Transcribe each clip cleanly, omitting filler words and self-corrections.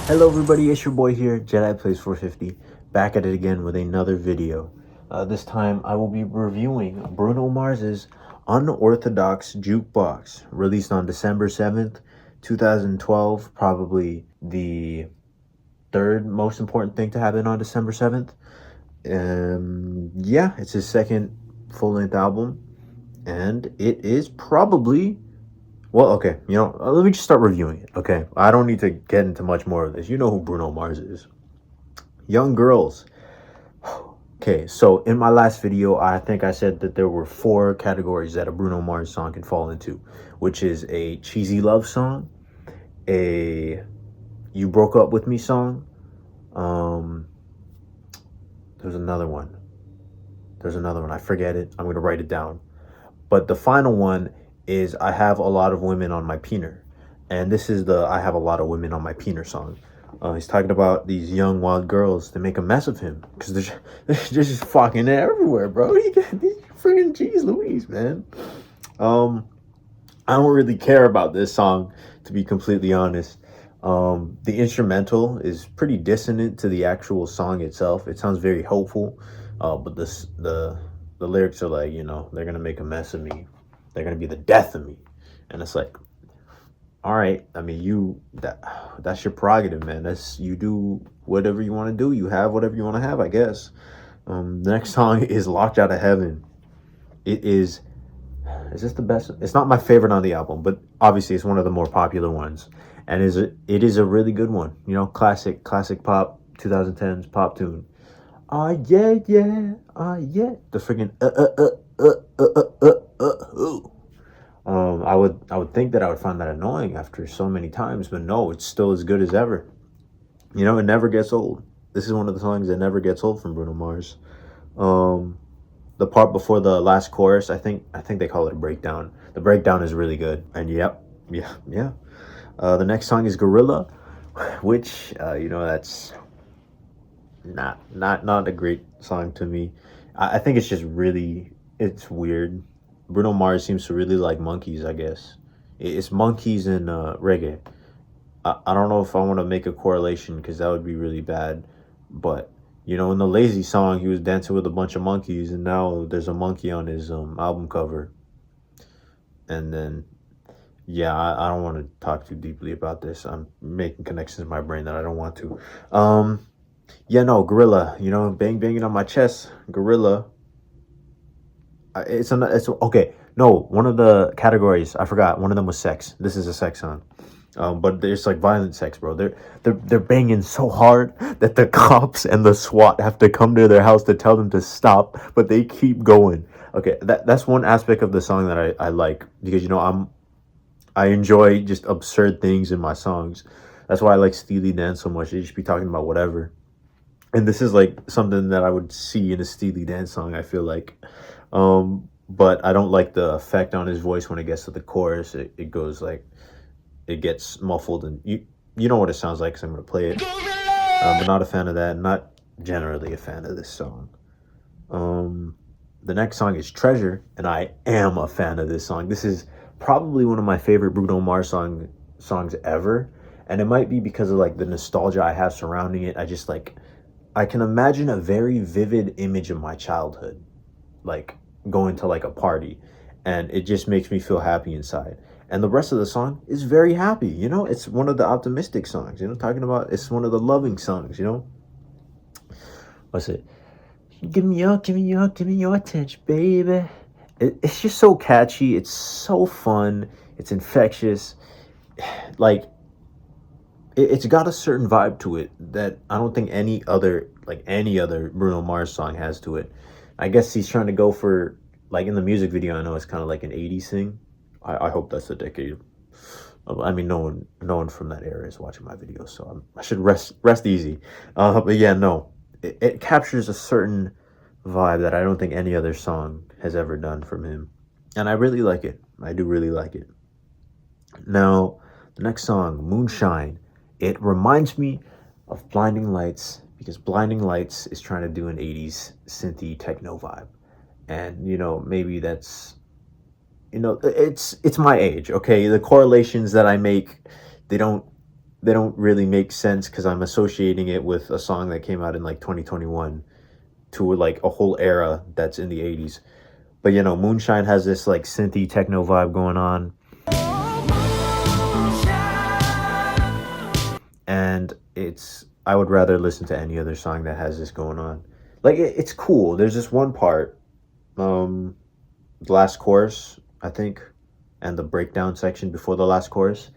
Hello everybody, it's your boy here, Jedi Plays 450, back at it again with another video. This time I will be reviewing Bruno Mars's Unorthodox Jukebox, released on December 7th, 2012, probably the third most important thing to happen on December 7th. Yeah, it's his second full-length album, and it is probably... Well, okay, let me just start reviewing it, okay? I don't need to get into much more of this. You know who Bruno Mars is. Young girls. Okay, so in my last video, I think I said that there were 4 categories that a Bruno Mars song can fall into, which is a cheesy love song, a you broke up with me song, there's another one. I forget it. I'm going to write it down. But the final one is I have a lot of women on my peener. And this is the I have a lot of women on my peener song. He's talking about these young wild girls that make a mess of him because they're just fucking everywhere, bro. He got these freaking Jeez Louise, man. I don't really care about this song, to be completely honest. The instrumental is pretty dissonant to the actual song itself. It sounds very hopeful, but the lyrics are like, they're gonna make a mess of me. They're gonna be the death of me, and it's like, all right. I mean, that's your prerogative, man. You do whatever you want to do. You have whatever you want to have, I guess. The next song is Locked Out of Heaven. Is this the best? It's not my favorite on the album, but obviously it's one of the more popular ones, and it is a really good one. Classic pop, 2010s pop tune. Yeah, yeah. The freaking I would think that I would find that annoying after so many times, but no, it's still as good as ever. It never gets old. This is one of the songs that never gets old from Bruno Mars. The part before the last chorus, I think they call it a breakdown. The breakdown is really good, and yeah. The next song is Gorilla, which that's not a great song to me. I think it's just it's weird. Bruno Mars seems to really like monkeys, I guess. It's monkeys and reggae. I don't know if I want to make a correlation because that would be really bad. But, in the Lazy song, he was dancing with a bunch of monkeys, and now there's a monkey on his album cover. And then, yeah, I don't want to talk too deeply about this. I'm making connections in my brain that I don't want to. Yeah, no, Gorilla, banging on my chest, Gorilla. It's okay. No, one of the categories I forgot. One of them was sex. This is a sex song, but there's like violent sex, bro. They're banging so hard that the cops and the SWAT have to come to their house to tell them to stop, but they keep going. Okay, that's one aspect of the song that I like because I enjoy just absurd things in my songs. That's why I like Steely Dan so much. They just be talking about whatever, and this is like something that I would see in a Steely Dan song, I feel like. But I don't like the effect on his voice when it gets to the chorus. It goes like, it gets muffled, and you know what it sounds like because I'm going to play it. But not a fan of that. Not generally a fan of this song. The next song is Treasure, and I am a fan of this song. This is probably one of my favorite Bruno Mars songs ever. And it might be because of like the nostalgia I have surrounding it. I can imagine a very vivid image of my childhood, like going to like a party, and it just makes me feel happy inside. And the rest of the song is very happy. It's one of the optimistic songs, talking about, it's one of the loving songs. What's it? Give me your attention, baby. It's just so catchy. It's so fun. It's infectious. Like, it's got a certain vibe to it that I don't think any other Bruno Mars song has to it. I guess he's trying to go for, like in the music video, I know it's kind of like an 80s thing. I hope that's the decade. I mean, no one from that era is watching my videos, so I should rest easy. But yeah, no. It captures a certain vibe that I don't think any other song has ever done from him. And I really like it. I do really like it. Now, the next song, Moonshine. It reminds me of Blinding Lights, because Blinding Lights is trying to do an 80s synthy techno vibe. And, maybe that's you know, it's my age. Okay, the correlations that I make, they don't they don't really make sense because I'm associating it with a song that came out in like 2021 to like a whole era that's in the 80s. But you know, Moonshine has this like synthy techno vibe going on, and it's I would rather listen to any other song that has this going on. Like it's cool. There's this one part, um, the last chorus, I think, and the breakdown section before the last chorus.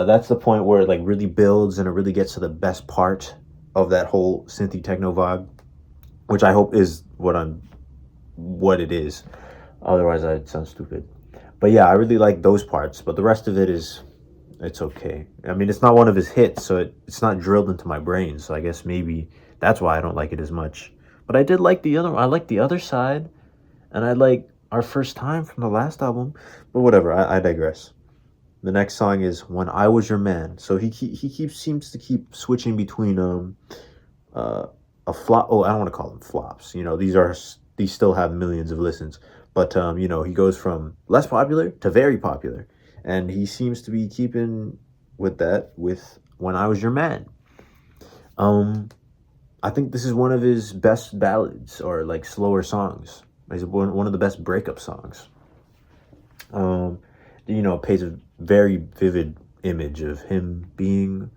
That's the point where it like really builds and it really gets to the best part of that whole synthy techno vibe, which I hope is what it is. Otherwise, I'd sound stupid. But yeah, I really like those parts. But the rest of it is, it's okay. I mean, it's not one of his hits, so it's not drilled into my brain. So I guess maybe that's why I don't like it as much. But I did like the other. I like the other side, and I like our first time from the last album. But whatever. I digress. The next song is "When I Was Your Man." So he seems to keep switching between a flop. Oh, I don't want to call them flops. You know, these still have millions of listens. But you know, he goes from less popular to very popular, and he seems to be keeping with that with "When I Was Your Man." I think this is one of his best ballads or like slower songs. It's one of the best breakup songs. You know, it paints a very vivid image of him being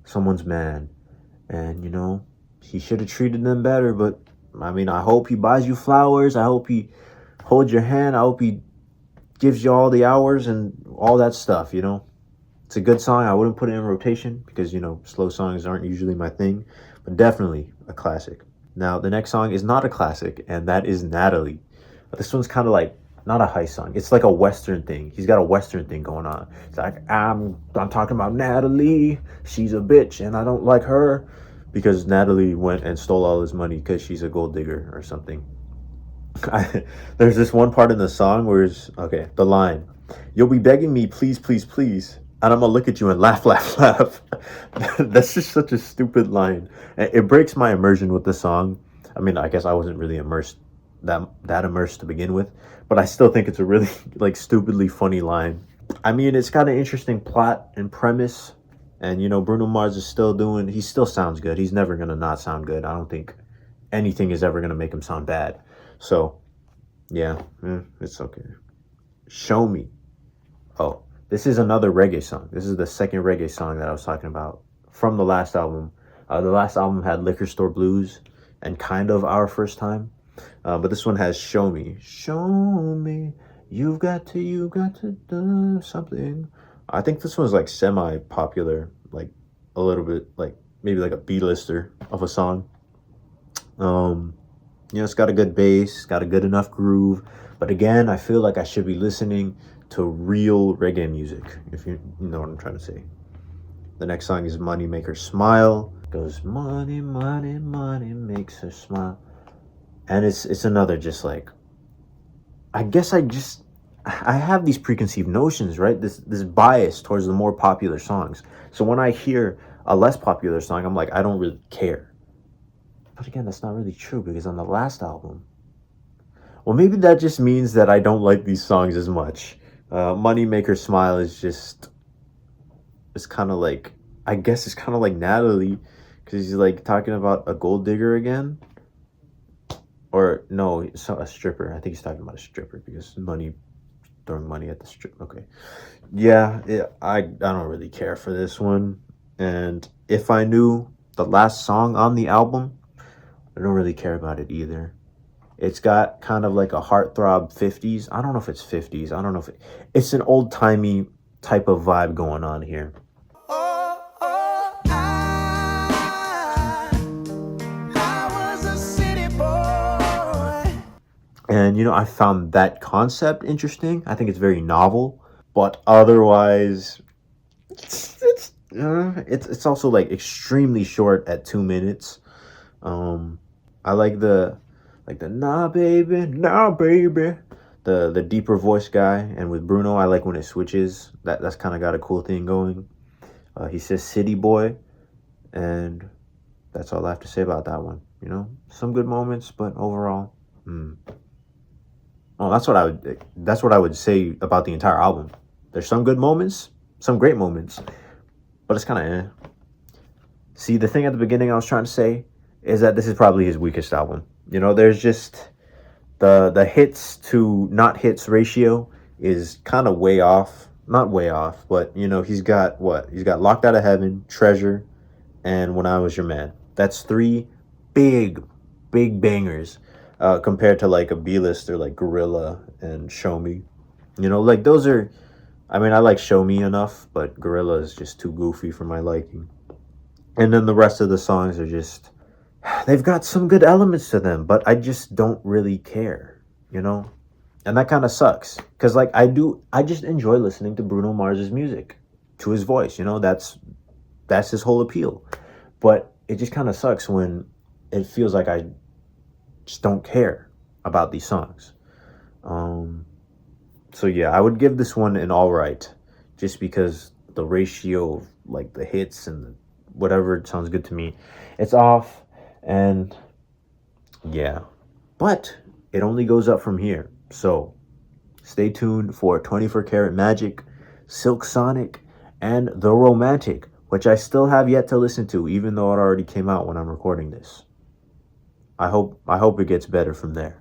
someone's man, and you know, he should have treated them better. But I mean, I hope he buys you flowers. I hope he holds your hand. I hope he gives you all the hours and all that stuff. You know, it's a good song. I wouldn't put it in rotation because you know slow songs aren't usually my thing, but definitely a classic. Now the next song is not a classic, and that is Natalie. This one's kind of like not a heist song. It's like a Western thing. He's got a Western thing going on. It's like I'm talking about Natalie. She's a bitch, and I don't like her because Natalie went and stole all his money because she's a gold digger or something. There's this one part in the song where it's okay. The line, "You'll be begging me, please, please, please, and I'm gonna look at you and laugh, laugh, laugh." That's just such a stupid line. It breaks my immersion with the song. I mean, I guess I wasn't really immersed that immersed to begin with, but I still think it's a really like stupidly funny line. I mean, it's got an interesting plot and premise, and you know, Bruno Mars is still doing. He still sounds good. He's never gonna not sound good. I don't think anything is ever gonna make him sound bad. So, yeah, it's okay. Show Me. Oh, this is another reggae song. This is the second reggae song that I was talking about from the last album. The last album had Liquor Store Blues and kind of Our First Time. But this one has Show Me. Show me. You got to do something. I think this one's like semi-popular, like a little bit, like maybe like a B-lister of a song. You know, it's got a good bass, got a good enough groove. But again, I feel like I should be listening to real reggae music, if you know what I'm trying to say. The next song is Money Make Her Smile. It goes, money, money, money makes her smile. And it's another just like, I guess I have these preconceived notions, right? This bias towards the more popular songs. So when I hear a less popular song, I'm like, I don't really care. But again, that's not really true because on the last album, well, maybe that just means that I don't like these songs as much. Money Make Her Smile is just, it's kind of like, I guess it's kind of like Natalie because he's like talking about a gold digger again. Or no, it's a stripper. I think he's talking about a stripper because throwing money at the strip. Okay. Yeah, I don't really care for this one. And if I knew the last song on the album, I don't really care about it either. It's got kind of like a heartthrob 50s. I don't know if it's 50s. I don't know if it's an old-timey type of vibe going on here. And, you know, I found that concept interesting. I think it's very novel. But otherwise, it's also, like, extremely short at 2 minutes. I like the nah, baby, nah, baby. The deeper voice guy. And with Bruno, I like when it switches. That's kind of got a cool thing going. He says city boy. And That's all I have to say about that one. You know, some good moments, but overall, oh, that's what I would say about the entire album. There's some good moments, some great moments, but it's kind of eh. See, the thing at the beginning I was trying to say is that this is probably his weakest album. You know, there's just the hits to not hits ratio is kind of way off. Not way off, but you know, he's got what? He's got Locked Out of Heaven, Treasure, and When I Was Your Man. That's three big bangers compared to like a B-lister like Gorilla and Show Me. You know, like those are, I mean, I like Show Me enough, but Gorilla is just too goofy for my liking. And then the rest of the songs are just, they've got some good elements to them, but I just don't really care, you know? And that kind of sucks. Because, like, I just enjoy listening to Bruno Mars's music, to his voice, you know? That's his whole appeal. But it just kind of sucks when it feels like I just don't care about these songs. So yeah, I would give this one an all right, just because the ratio of like the hits and the whatever sounds good to me, it's off, and yeah, but it only goes up from here. So stay tuned for 24 Karat Magic, Silk Sonic, and The Romantic, which I still have yet to listen to, even though it already came out when I'm recording this. I hope it gets better from there.